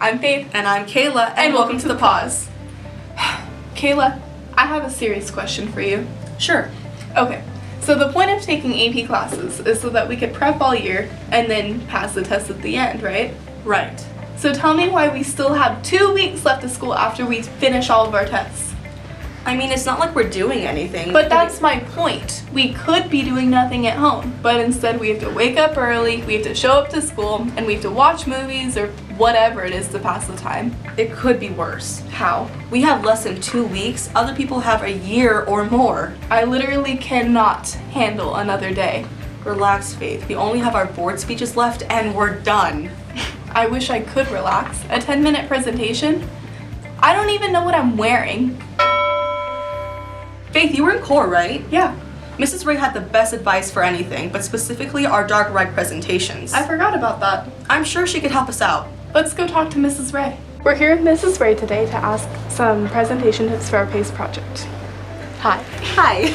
I'm Faith. And I'm Kayla, and welcome to the PAWSE. Kayla, I have a serious question for you. Sure. Okay, so the point of taking AP classes is so that we could prep all year and then pass the test at the end, right? Right. So tell me why we still have 2 weeks left of school after we finish all of our tests. I mean, it's not like we're doing anything. But that's my point. We could be doing nothing at home, but instead we have to wake up early, we have to show up to school, and we have to watch movies or whatever it is to pass the time. It could be worse. How? We have less than 2 weeks. Other people have a year or more. I literally cannot handle another day. Relax, Faith. We only have our board speeches left and we're done. I wish I could relax. A 10-minute presentation? I don't even know what I'm wearing. Faith, you were in core, right? Yeah. Mrs. Ray had the best advice for anything, but specifically our dark red presentations. I forgot about that. I'm sure she could help us out. Let's go talk to Mrs. Ray. We're here with Mrs. Ray today to ask some presentation tips for our PACE project. Hi. Hi.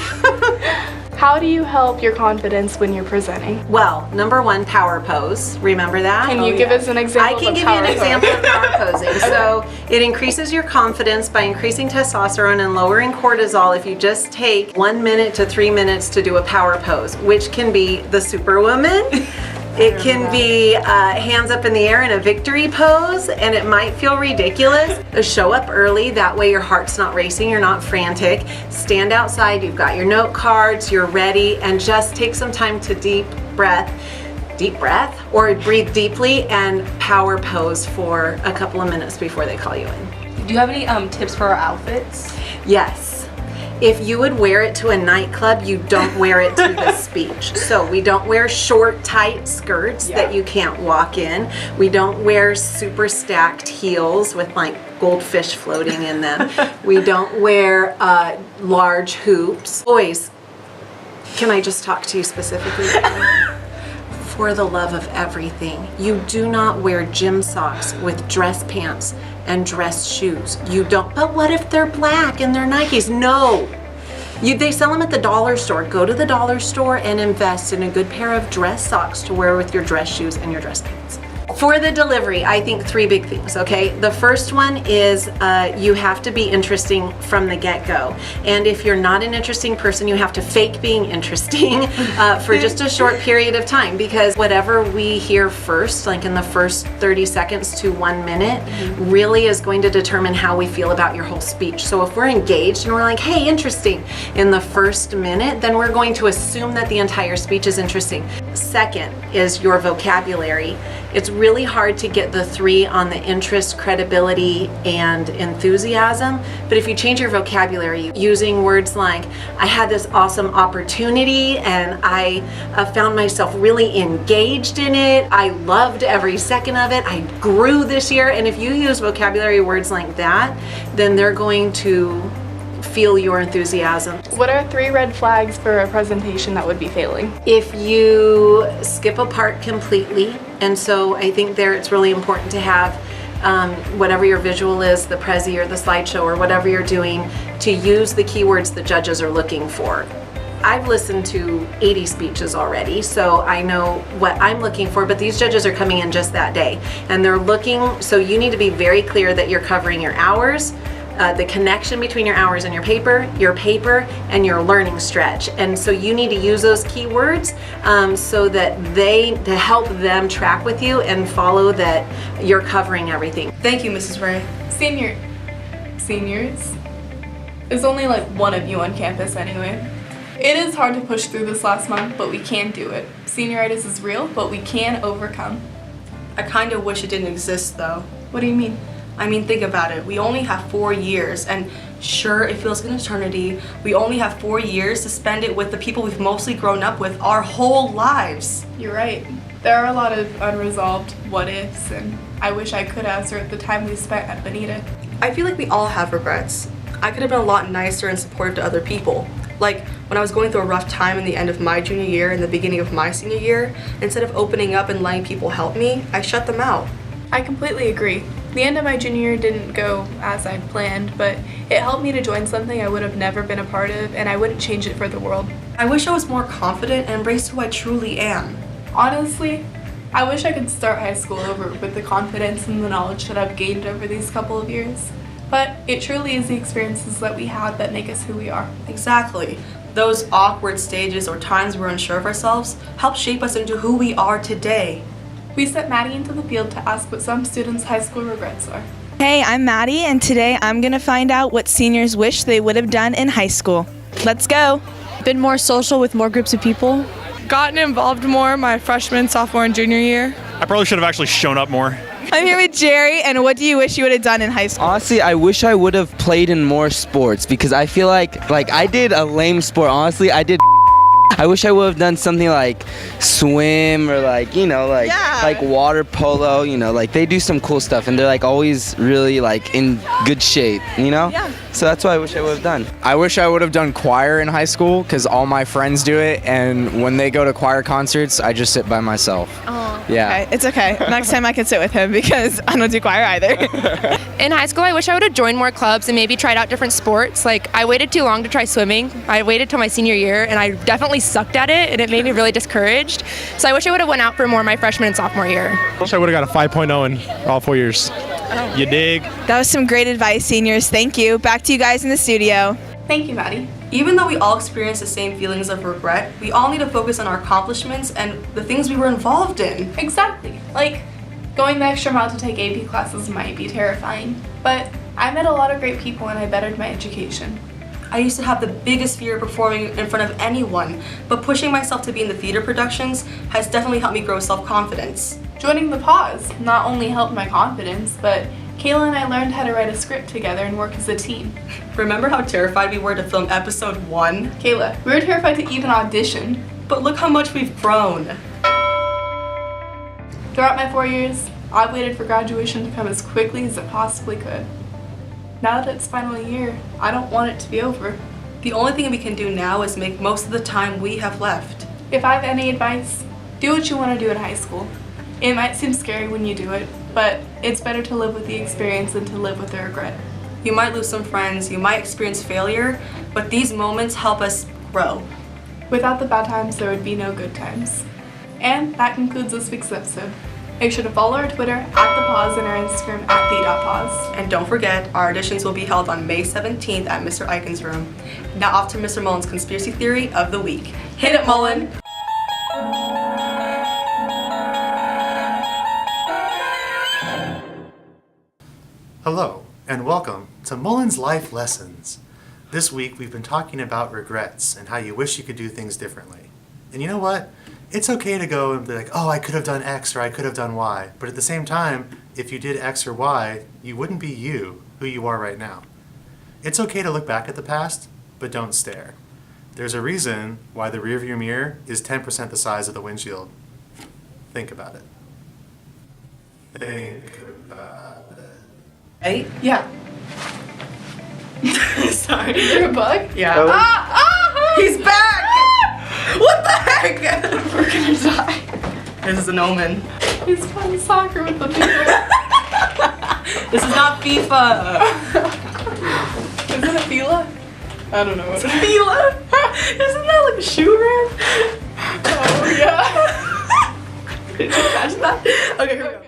How do you help your confidence when you're presenting? Well, number one, power pose. Remember that? Can you give us an example I can of give power you an pose? example of power posing. So it increases your confidence by increasing testosterone and lowering cortisol if you just take 1 minute to 3 minutes to do a power pose, which can be the Superwoman. It can be hands up in the air in a victory pose, and it might feel ridiculous. Show up early, that way your heart's not racing, you're not frantic. Stand outside, you've got your note cards, you're ready, and just take some time to deep breath, or breathe deeply and power pose for a couple of minutes before they call you in. Do you have any tips for our outfits? Yes. If you would wear it to a nightclub, you don't wear it to the speech. So we don't wear short, tight skirts that you can't walk in. We don't wear super stacked heels with like goldfish floating in them. We don't wear large hoops. Boys, can I just talk to you specifically? For the love of everything, you do not wear gym socks with dress pants and dress shoes. You don't. But what if they're black and they're Nikes? No. They sell them at the dollar store. Go to the dollar store and invest in a good pair of dress socks to wear with your dress shoes and your dress pants. For the delivery, I think 3 big things, okay? The first one is you have to be interesting from the get-go. And if you're not an interesting person, you have to fake being interesting for just a short period of time, because whatever we hear first, like in the first 30 seconds to 1 minute, really is going to determine how we feel about your whole speech. So if we're engaged and we're like, hey, interesting, in the first minute, then we're going to assume that the entire speech is interesting. Second is your vocabulary. It's really hard to get the 3 on the interest, credibility, and enthusiasm, but if you change your vocabulary using words like, I had this awesome opportunity and I found myself really engaged in it, I loved every second of it, I grew this year, and if you use vocabulary words like that, then they're going to feel your enthusiasm. What are 3 red flags for a presentation that would be failing? If you skip a part completely, and so I think there it's really important to have whatever your visual is, the Prezi or the slideshow or whatever you're doing, to use the keywords the judges are looking for. I've listened to 80 speeches already, so I know what I'm looking for, but these judges are coming in just that day, and they're looking, so you need to be very clear that you're covering your hours, the connection between your hours and your paper, and your learning stretch. And so you need to use those keywords so that to help them track with you and follow that you're covering everything. Thank you, Mrs. Ray. Seniors? There's only like 1 of you on campus anyway. It is hard to push through this last month, but we can do it. Senioritis is real, but we can overcome. I kind of wish it didn't exist, though. What do you mean? I mean, think about it. We only have 4 years, and sure, it feels like an eternity. We only have 4 years to spend it with the people we've mostly grown up with our whole lives. You're right. There are a lot of unresolved what-ifs, and I wish I could answer at the time we spent at Bonita. I feel like we all have regrets. I could have been a lot nicer and supportive to other people. Like, when I was going through a rough time in the end of my junior year and the beginning of my senior year, instead of opening up and letting people help me, I shut them out. I completely agree. The end of my junior year didn't go as I'd planned, but it helped me to join something I would have never been a part of, and I wouldn't change it for the world. I wish I was more confident and embraced who I truly am. Honestly, I wish I could start high school over with the confidence and the knowledge that I've gained over these couple of years. But it truly is the experiences that we had that make us who we are. Exactly. Those awkward stages or times we're unsure of ourselves help shape us into who we are today. We sent Maddie into the field to ask what some students' high school regrets are. Hey, I'm Maddie, and today I'm going to find out what seniors wish they would have done in high school. Let's go. Been more social with more groups of people. Gotten involved more my freshman, sophomore, and junior year. I probably should have actually shown up more. I'm here with Jerry, and what do you wish you would have done in high school? Honestly, I wish I would have played in more sports because I feel like I did a lame sport. Honestly, I wish I would have done something like swim or like water polo, they do some cool stuff and they're like always really like in good shape, Yeah. So that's what I wish I would have done. I wish I would have done choir in high school because all my friends do it, and when they go to choir concerts, I just sit by myself. Oh, yeah. Okay, it's okay. Next time I can sit with him because I don't do choir either. In high school, I wish I would have joined more clubs and maybe tried out different sports. Like, I waited too long to try swimming. I waited till my senior year, and I definitely sucked at it, and it made me really discouraged. So I wish I would have went out for more my freshman and sophomore year. I wish I would have got a 5.0 in all 4 years. You dig? That was some great advice, seniors. Thank you. Back to you guys in the studio. Thank you, Maddie. Even though we all experience the same feelings of regret, we all need to focus on our accomplishments and the things we were involved in. Exactly. Like, going the extra mile to take AP classes might be terrifying, but I met a lot of great people and I bettered my education. I used to have the biggest fear of performing in front of anyone, but pushing myself to be in the theater productions has definitely helped me grow self-confidence. Joining the PAWSE not only helped my confidence, but Kayla and I learned how to write a script together and work as a team. Remember how terrified we were to film episode 1? Kayla, we were terrified to even audition. But look how much we've grown. Throughout my 4 years, I've waited for graduation to come as quickly as it possibly could. Now that it's final year, I don't want it to be over. The only thing we can do now is make most of the time we have left. If I have any advice, do what you want to do in high school. It might seem scary when you do it, but it's better to live with the experience than to live with the regret. You might lose some friends, you might experience failure, but these moments help us grow. Without the bad times, there would be no good times. And that concludes this week's episode. Make sure to follow our Twitter @ThePAWSE and our Instagram @the.pause. And don't forget, our auditions will be held on May 17th at Mr. Eichen's room. Now off to Mr. Mullen's conspiracy theory of the week. Hit it, Mullen! Hello, and welcome to Mullen's Life Lessons. This week we've been talking about regrets and how you wish you could do things differently. And you know what? It's okay to go and be like, oh, I could have done X or I could have done Y. But at the same time, if you did X or Y, you wouldn't be who you are right now. It's okay to look back at the past, but don't stare. There's a reason why the rearview mirror is 10% the size of the windshield. Think about it. Think about it. Hey? Yeah. Sorry. You're a bug? Yeah. He's back! What the heck? We're gonna die. This is an omen. He's playing soccer with the people. This is not FIFA. Is it a Fila? I don't know what it is. Fila? Isn't that like a shoe brand? Oh, yeah. Did you catch that? Okay, here we go.